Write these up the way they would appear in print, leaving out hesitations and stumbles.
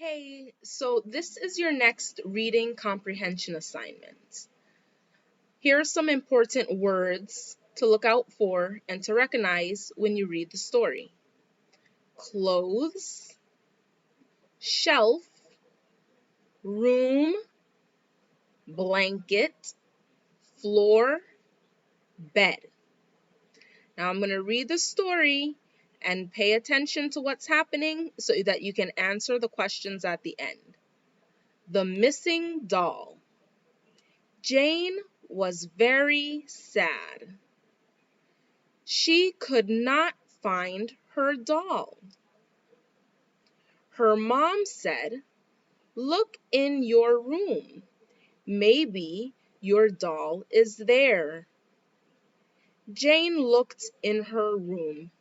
Hey, so this is your next reading comprehension assignment. Here are some important words to look out for and to recognize when you read the story. Clothes, shelf, room, blanket, floor, bed. Now I'm going to read the story and pay attention to what's happening so that you can answer the questions at the end. The missing doll. Jane was very sad. She could not find her doll. Her mom said, "Look in your room. Maybe your doll is there." Jane looked in her room.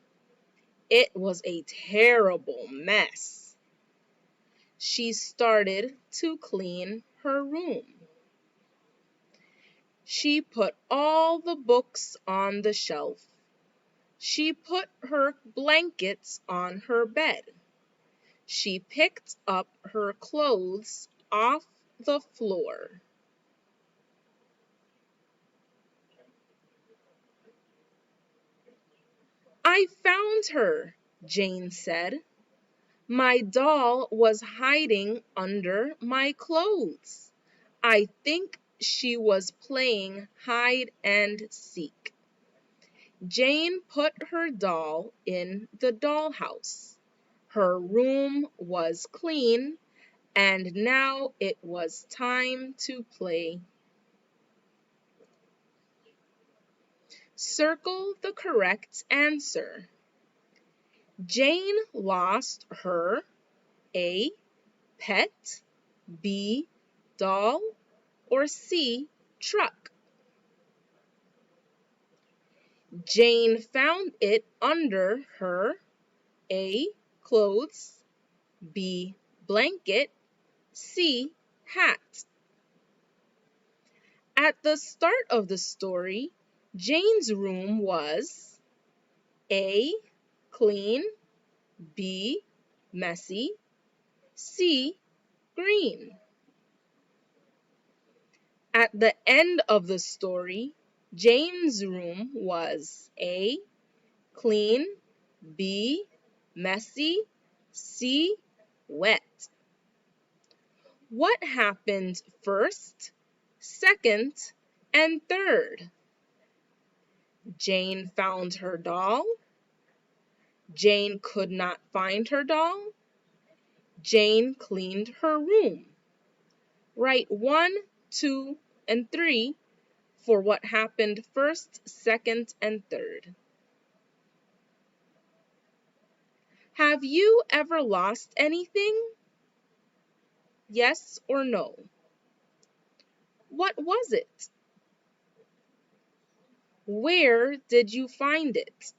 It was a terrible mess. She started to clean her room. She put all the books on the shelf. She put her blankets on her bed. She picked up her clothes off the floor. "I found her," Jane said. "My doll was hiding under my clothes. I think she was playing hide and seek." Jane put her doll in the dollhouse. Her room was clean, and now it was time to play. Circle the correct answer. Jane lost her A. Pet, B. Doll, or C. Truck. Jane found it under her A. Clothes, B. Blanket, C. Hat. At the start of the story, Jane's room was A. Clean, B. Messy, C. Green. At the end of the story, Jane's room was A. Clean, B. Messy, C. Wet. What happened first, second, and third? Jane found her doll. Jane could not find her doll. Jane cleaned her room. Write 1, 2, and 3 for what happened first, second, and third. Have you ever lost anything? Yes or no? What was it? Where did you find it?